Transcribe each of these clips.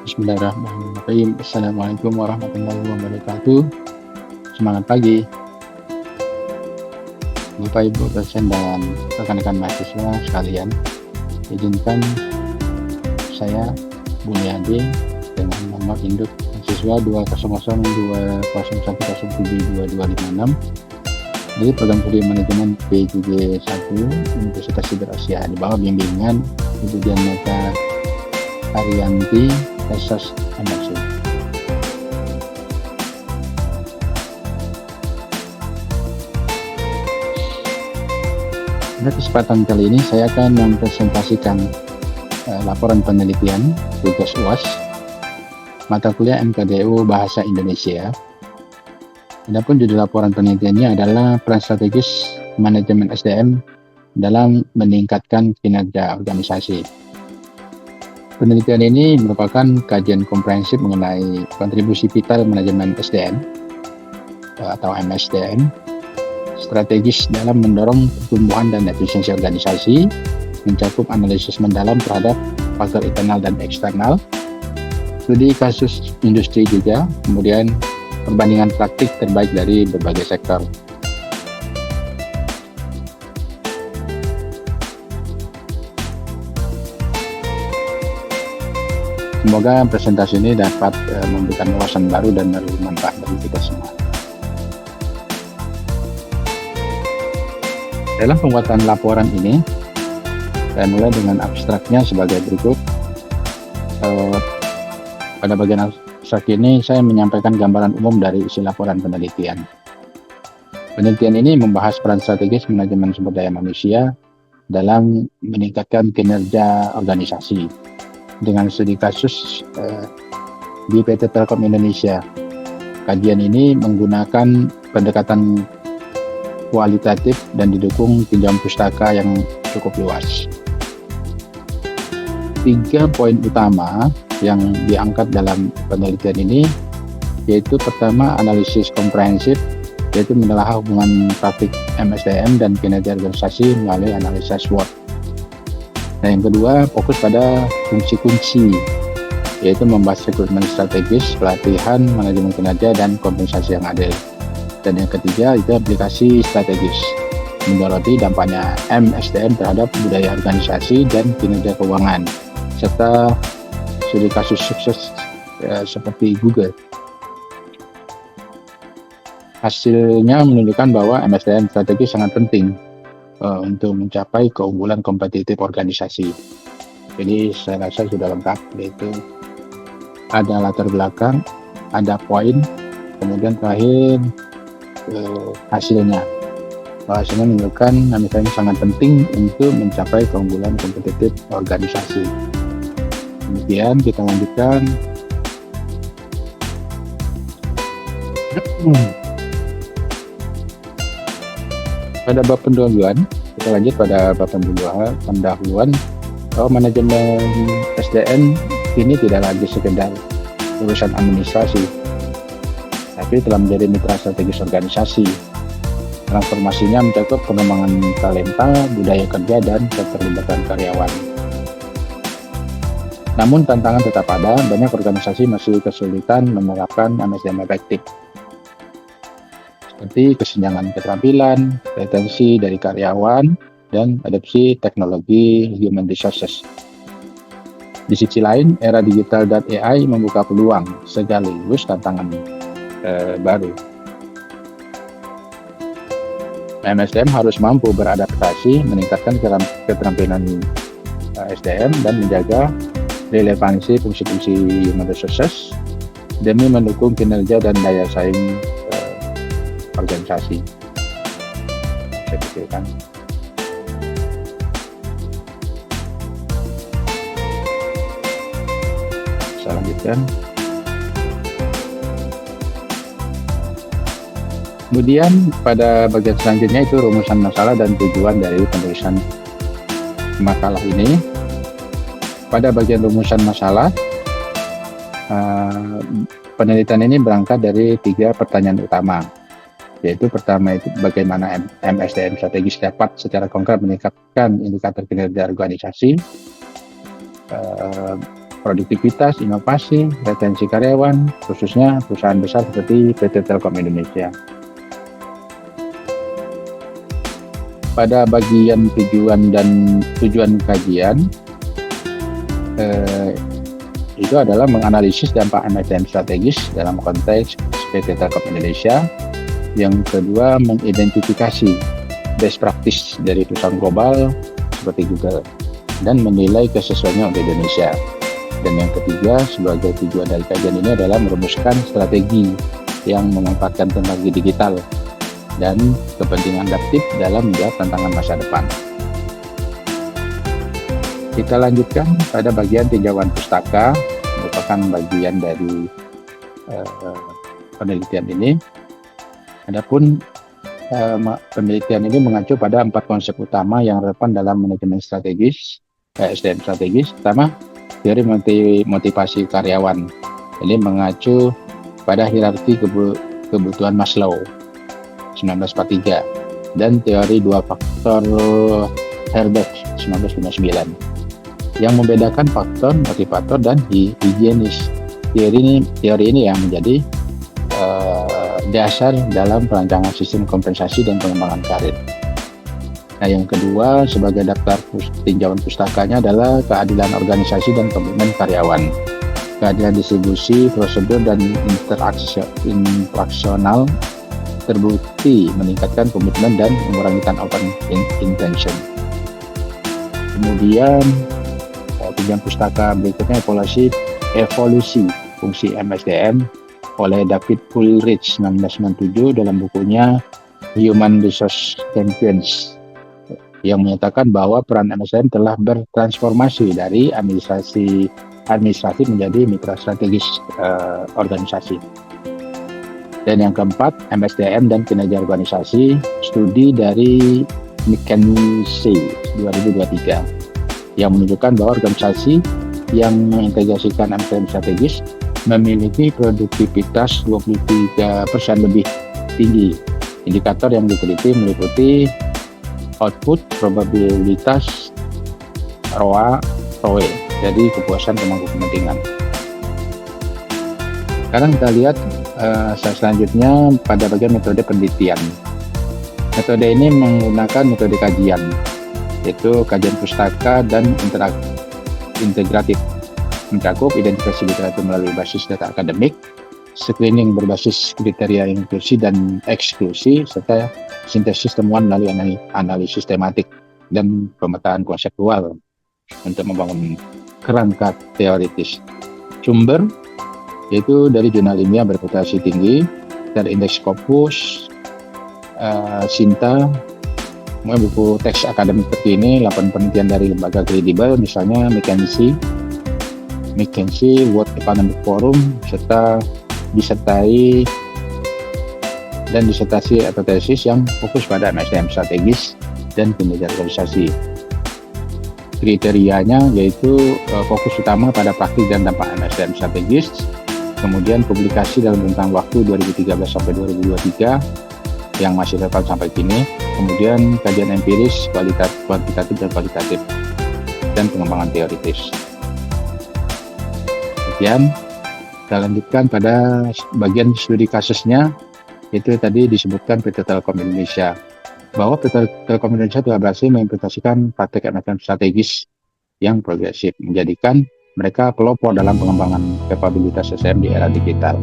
Bismillahirrahmanirrahim. Assalamualaikum warahmatullahi wabarakatuh. Semangat pagi, Bapak Ibu dosen dan rekan-rekan mahasiswa sekalian. Izinkan saya Bunyadi dengan nomor induk mahasiswa 200201072072256 dari program studi manajemen PJJ 1 Universitas Siber Asia di bawah bimbingan Ibu Dianata Arianti Esas MSc. Pada kesempatan kali ini saya akan mempresentasikan laporan penelitian tugas UAS mata kuliah MKDU Bahasa Indonesia. Adapun judul laporan penelitiannya adalah peran strategis manajemen SDM dalam meningkatkan kinerja organisasi. Penelitian ini merupakan kajian komprehensif mengenai kontribusi vital manajemen SDM atau MSDM strategis dalam mendorong pertumbuhan dan efisiensi organisasi, mencakup analisis mendalam terhadap faktor internal dan eksternal, studi kasus industri juga, kemudian perbandingan praktik terbaik dari berbagai sektor. Semoga presentasi ini dapat memberikan wawasan baru dan bermanfaat bagi kita semua. Dalam pembuatan laporan ini, saya mulai dengan abstraknya sebagai berikut. Pada bagian abstrak ini, saya menyampaikan gambaran umum dari isi laporan penelitian. Penelitian ini membahas peran strategis manajemen sumber daya manusia dalam meningkatkan kinerja organisasi dengan studi kasus di PT Telkom Indonesia. Kajian ini menggunakan pendekatan kualitatif dan didukung tinjauan pustaka yang cukup luas. 3 poin utama yang diangkat dalam penelitian ini yaitu pertama, analisis komprehensif, yaitu menelaah hubungan praktik MSDM dan kinerja organisasi melalui analisa SWOT. Nah, yang kedua, fokus pada fungsi kunci, yaitu membahas rekrutmen strategis, pelatihan, manajemen kinerja, dan kompensasi yang adil. Dan yang ketiga, itu aplikasi strategis, menyoroti dampaknya MSDM terhadap budaya organisasi dan kinerja keuangan, serta studi kasus sukses seperti Google. Hasilnya menunjukkan bahwa MSDM strategis sangat penting untuk mencapai keunggulan kompetitif organisasi. Jadi saya rasa sudah lengkap, yaitu ada latar belakang, ada poin, kemudian terakhir hasilnya. Hasilnya menunjukkan MSDM sangat penting untuk mencapai keunggulan kompetitif organisasi. Kemudian kita lanjutkan. Pada bab pendahuluan, kita lanjut pada bab pendahuluan bahwa manajemen SDM ini tidak lagi sekedar urusan administrasi, tapi telah menjadi mitra strategis organisasi. Transformasinya mencakup pengembangan talenta, budaya kerja, dan keterlibatan karyawan. Namun tantangan tetap ada, banyak organisasi masih kesulitan menerapkan MSDM efektif, seperti kesenjangan keterampilan, retensi dari karyawan, dan adopsi teknologi human resources. Di sisi lain, era digital dan AI membuka peluang sekaligus tantangan baru. MSDM harus mampu beradaptasi, meningkatkan keterampilan SDM, dan menjaga relevansi fungsi-fungsi human resources demi mendukung kinerja dan daya saing organisasi. Saya pikirkan. Saya lanjutkan. Kemudian pada bagian selanjutnya itu rumusan masalah dan tujuan dari penulisan makalah ini. Pada bagian rumusan masalah, penelitian ini berangkat dari 3 pertanyaan utama. Yaitu pertama itu bagaimana MSDM strategis dapat secara konkret meningkatkan indikator kinerja organisasi. produktivitas, inovasi, retensi karyawan, khususnya perusahaan besar seperti PT Telkom Indonesia. Pada bagian tujuan kajian, itu adalah menganalisis dampak MSDM strategis dalam konteks PT Telkom Indonesia. Yang kedua, mengidentifikasi best practice dari perusahaan global seperti Google dan menilai kesesuaiannya untuk Indonesia. Dan yang ketiga, sebagai tujuan dari kajian ini adalah merumuskan strategi yang memanfaatkan teknologi digital dan kepentingan adaptif dalam menjawab tantangan masa depan. Kita lanjutkan pada bagian tinjauan pustaka, merupakan bagian dari penelitian ini. Adapun penelitian ini mengacu pada 4 konsep utama yang relevan dalam manajemen strategis, SDM strategis. Pertama, teori motivasi karyawan. Ini mengacu pada hierarki kebutuhan Maslow 1943 dan teori 2 faktor Herbert 1959 yang membedakan faktor motivator dan higienis. Teori ini yang menjadi dasar dalam perancangan sistem kompensasi dan pengembangan karir. Nah, yang kedua sebagai daftar tinjauan pustakanya adalah keadilan organisasi dan komitmen karyawan, keadilan distribusi, prosedur dan interaksional terbukti meningkatkan komitmen dan mengurangi turnover intention. Kemudian tinjauan pustaka berikutnya evolusi fungsi MSDM oleh David Ulrich 1997 dalam bukunya Human Resource Champions, yang menyatakan bahwa peran MSDM telah bertransformasi dari administrasi menjadi mitra strategis organisasi. Dan yang keempat, MSDM dan kinerja organisasi, studi dari McKinsey 2023 yang menunjukkan bahwa organisasi yang mengintegrasikan MSDM strategis memiliki produktivitas 23% lebih tinggi. Indikator yang diteliti meliputi output, probabilitas, ROA, ROE, jadi kepuasan pemangku kepentingan. Sekarang kita lihat selanjutnya pada bagian metode penelitian. Metode ini menggunakan metode kajian, yaitu kajian pustaka dan integratif, mencakup identifikasi literatur melalui basis data akademik, screening berbasis kriteria inklusi dan eksklusi, serta sintesis temuan melalui analisis tematik dan pemetaan konseptual untuk membangun kerangka teoritis. Sumber yaitu dari jurnal ilmiah berreputasi tinggi, dari indeks Scopus, Sinta, buku teks akademik terkini, 8 penelitian dari lembaga kredibel, misalnya McKinsey, World Economic Forum, serta disertasi atau tesis yang fokus pada MSDM strategis dan kinerja organisasi. Kriterianya yaitu fokus utama pada praktik dan dampak MSDM strategis, kemudian publikasi dalam rentang waktu 2013 sampai 2023 yang masih relevan sampai kini, kemudian kajian empiris, kuantitatif dan kualitatif, dan pengembangan teoritis. Kemudian kita lanjutkan pada bagian studi kasusnya, itu tadi disebutkan PT Telkom Indonesia, bahwa PT Telkom Indonesia telah berhasil mengimplementasikan praktek MSDM strategis yang progresif, menjadikan mereka pelopor dalam pengembangan kapabilitas SDM di era digital.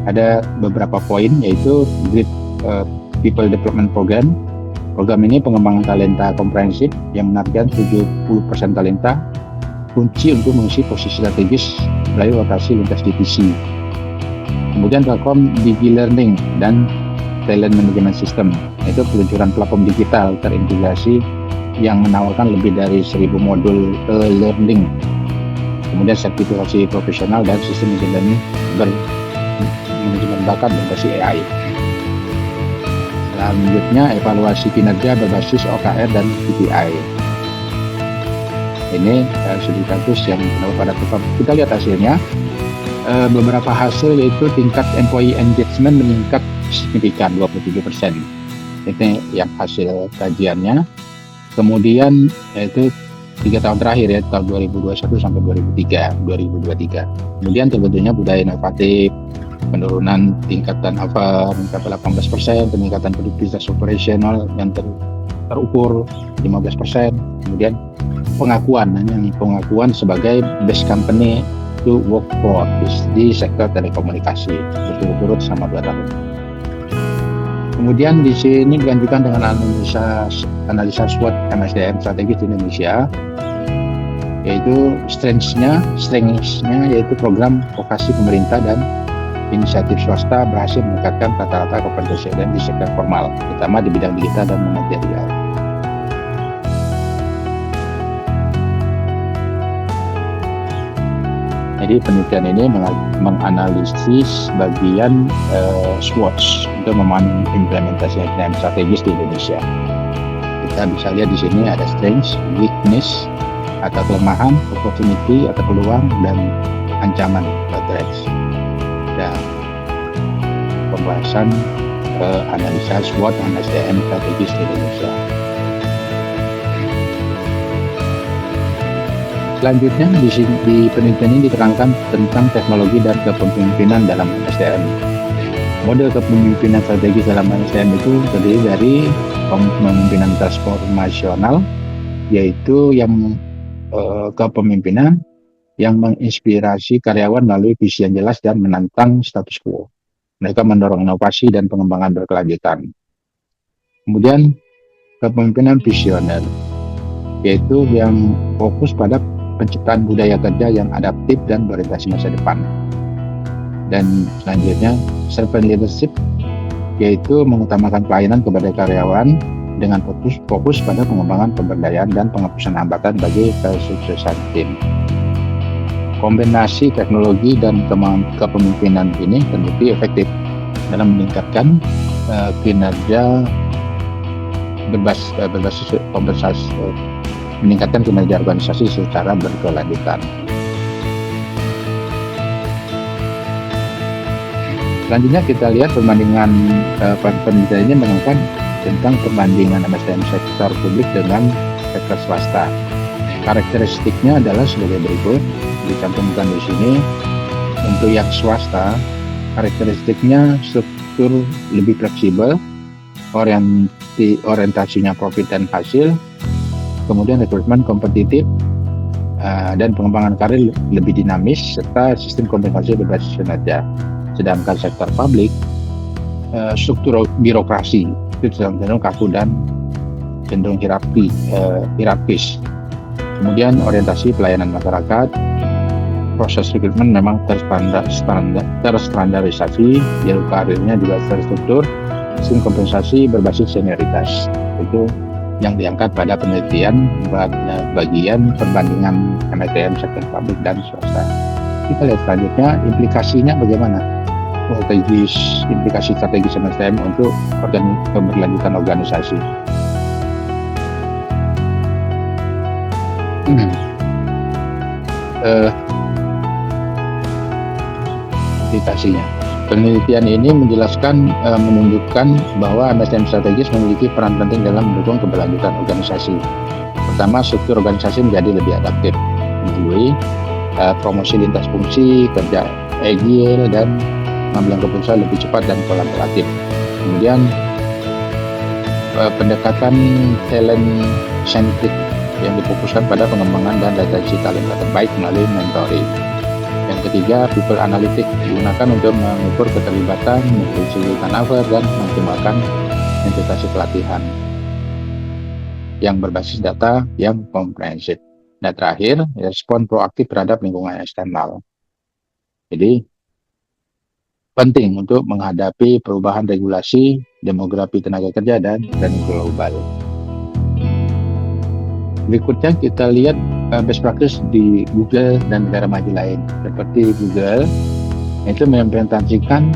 Ada beberapa poin, yaitu Great People Development Program. Program ini pengembangan talenta komprehensif yang menargetkan 70% talenta kunci untuk mengisi posisi strategis melalui rotasi lintas divisi. Kemudian Telkom Digi Learning dan Talent Management System, yaitu peluncuran platform digital terintegrasi yang menawarkan lebih dari 1000 modul learning. Kemudian sertifikasi profesional dan sistem manajemen bakat berbasis AI. Selanjutnya evaluasi kinerja berbasis OKR dan KPI. Ini studi kasus yang pada Telkom. Kita lihat hasilnya. Beberapa hasil yaitu tingkat employee engagement meningkat signifikan 27%. Ini yang hasil kajiannya. Kemudian yaitu 3 tahun terakhir ya, tahun 2021 sampai 2023. Kemudian terbentuknya budaya inovatif, penurunan tingkat turnover mencapai 18%, peningkatan produktivitas operasional yang terukur 15%, kemudian pengakuan sebagai best company to work for di sektor telekomunikasi berturut-turut selama 2 tahun. Kemudian di sini dilanjutkan dengan analisa SWOT MSDM strategis di Indonesia, yaitu strengths-nya yaitu program vokasi pemerintah dan inisiatif swasta berhasil meningkatkan rata-rata kompetensi SDM di sektor formal, terutama di bidang digital dan manajerial. Jadi penelitian ini menganalisis bagian SWOT untuk memahami implementasi SDM strategis di Indonesia. Kita bisa lihat di sini ada strengths, weakness atau kelemahan, opportunity atau peluang, dan ancaman atau threats. Dan pembahasan analisa SWOT dan SDM strategis di Indonesia. Selanjutnya di penelitian ini diterangkan tentang teknologi dan kepemimpinan dalam SDM. Model kepemimpinan strategis dalam SDM itu terdiri dari kepemimpinan transformasional, yaitu yang kepemimpinan yang menginspirasi karyawan melalui visi yang jelas dan menantang status quo. Mereka mendorong inovasi dan pengembangan berkelanjutan. Kemudian kepemimpinan visioner, yaitu yang fokus pada penciptaan budaya kerja yang adaptif dan berorientasi masa depan. Dan selanjutnya servant leadership, yaitu mengutamakan pelayanan kepada karyawan dengan fokus pada pengembangan pemberdayaan dan penghapusan hambatan bagi kesuksesan tim. Kombinasi teknologi dan kepemimpinan ini terbukti efektif dalam meningkatkan kinerja berbasis kompensasi, meningkatkan kinerja organisasi secara berkelanjutan. Selanjutnya kita lihat perbandingan penelitian ini menemukan tentang perbandingan MSDM sektor publik dengan sektor swasta. Karakteristiknya adalah sebagai berikut, dicantumkan di sini. Untuk yang swasta, karakteristiknya struktur lebih fleksibel, orientasinya profit dan hasil, kemudian rekrutmen kompetitif, dan pengembangan karir lebih dinamis, serta sistem kompensasi berbasis kinerja. Sedangkan sektor publik, struktur birokrasi itu cenderung kaku dan cenderung hierarkis. Kemudian orientasi pelayanan masyarakat, proses rekrutmen memang terstandarisasi, jalur karirnya juga terstruktur, sistem kompensasi berbasis senioritas. Itu yang diangkat pada penelitian bagian perbandingan MSDM sektor publik dan swasta. Kita lihat selanjutnya implikasinya bagaimana, implikasi strategis MSDM untuk keberlanjutan organisasi. Implikasinya, penelitian ini menunjukkan bahwa MSDM strategis memiliki peran penting dalam mendukung keberlanjutan organisasi. Pertama, struktur organisasi menjadi lebih adaptif, melalui promosi lintas fungsi, kerja agile, dan pengambilan keputusan lebih cepat dan kolaboratif. Kemudian pendekatan talent centric yang difokuskan pada pengembangan dan retensi talenta terbaik melalui mentoring. Yang ketiga, people analytics digunakan untuk mengukur keterlibatan, memprediksi turnover, dan mengoptimalkan implementasi pelatihan yang berbasis data yang komprehensif. Dan terakhir, respon proaktif terhadap lingkungan eksternal. Jadi, penting untuk menghadapi perubahan regulasi, demografi tenaga kerja, dan tren global. Berikutnya kita lihat best practice di Google dan negara maju lain. Seperti Google, itu mengimplementasikan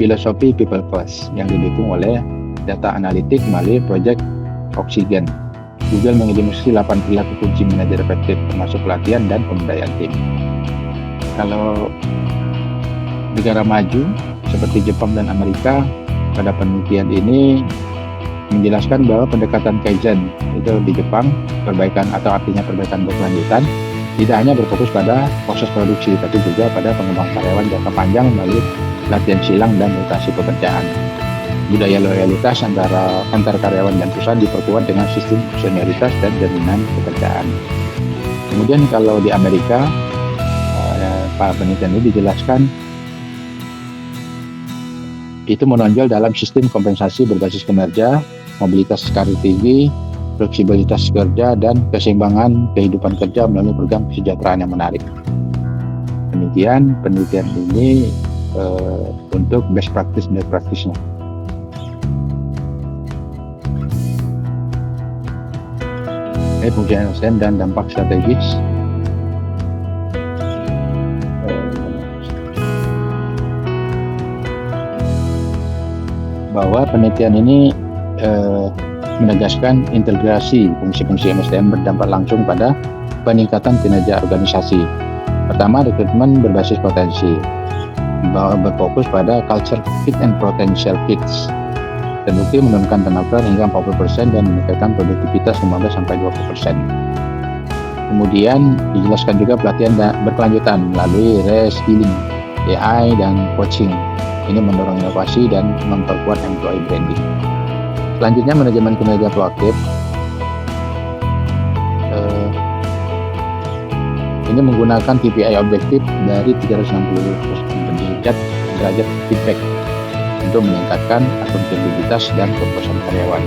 filosofi people first yang didukung oleh data analitik melalui Project Oxygen. Google mengidentifikasi 8 perilaku kunci manajer efektif, termasuk pelatihan dan pemberdayaan tim. Kalau negara maju seperti Jepang dan Amerika, pada penelitian ini menjelaskan bahwa pendekatan Kaizen itu di Jepang, perbaikan atau artinya perbaikan berkelanjutan, tidak hanya berfokus pada proses produksi, tapi juga pada pengembangan karyawan jangka panjang melalui latihan silang dan rotasi pekerjaan. Budaya loyalitas antar karyawan dan perusahaan diperkuat dengan sistem senioritas dan jaminan pekerjaan. Kemudian kalau di Amerika, para penelitian ini dijelaskan itu menonjol dalam sistem kompensasi berbasis kinerja, mobilitas karir tinggi, fleksibilitas kerja, dan keseimbangan kehidupan kerja melalui program kesejahteraan yang menarik. Demikian penelitian ini untuk best practice-nya. Fungsi MSM dan dampak strategis. Bahwa penelitian ini menegaskan integrasi fungsi-fungsi MSDM berdampak langsung pada peningkatan kinerja organisasi. Pertama, rekrutmen berbasis potensi, berfokus pada culture fit and potential fits. Terbukti menurunkan turnover hingga 40% dan meningkatkan produktivitas 15-20%. Kemudian dijelaskan juga pelatihan berkelanjutan melalui reskilling, AI, dan coaching. Ini mendorong inovasi dan memperkuat employee branding. Selanjutnya, manajemen kinerja proaktif. Ini menggunakan KPI objektif dari 360 derajat feedback untuk meningkatkan akuntabilitas dan kepuasan karyawan.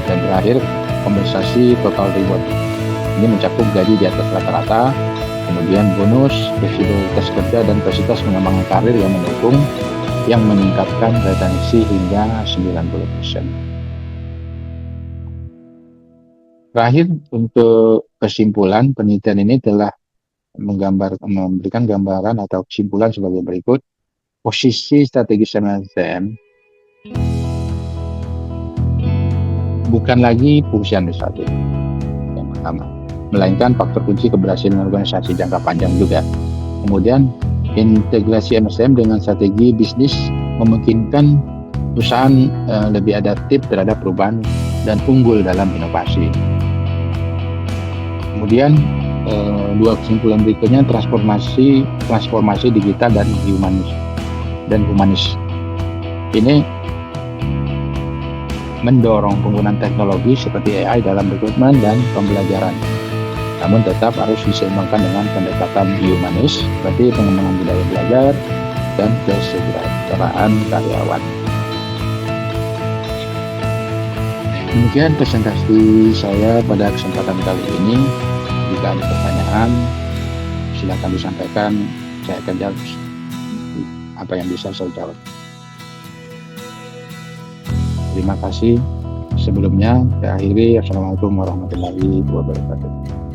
Dan terakhir, kompensasi total reward. Ini mencakup gaji di atas rata-rata, kemudian bonus, fleksibilitas kerja, dan kapasitas pengembangan karir yang mendukung, yang meningkatkan retensi hingga 90%. Terakhir, untuk kesimpulan, penelitian ini telah memberikan gambaran atau kesimpulan sebagai berikut. Posisi strategis MSDM bukan lagi fungsi administratif yang pertama, melainkan faktor kunci keberhasilan organisasi jangka panjang juga. Kemudian, integrasi MSDM dengan strategi bisnis memungkinkan perusahaan lebih adaptif terhadap perubahan dan unggul dalam inovasi. Kemudian dua kesimpulan berikutnya, transformasi digital dan humanis. Ini mendorong penggunaan teknologi seperti AI dalam rekrutmen dan pembelajaran. Namun tetap harus diseimbangkan dengan pendekatan humanis seperti pengembangan budaya belajar dan kesejahteraan karyawan. Demikian presentasi saya pada kesempatan kali ini. Jika ada pertanyaan, silakan disampaikan. Saya akan jawab apa yang bisa saya jawab. Terima kasih. Sebelumnya, saya akhiri. Assalamualaikum warahmatullahi wabarakatuh.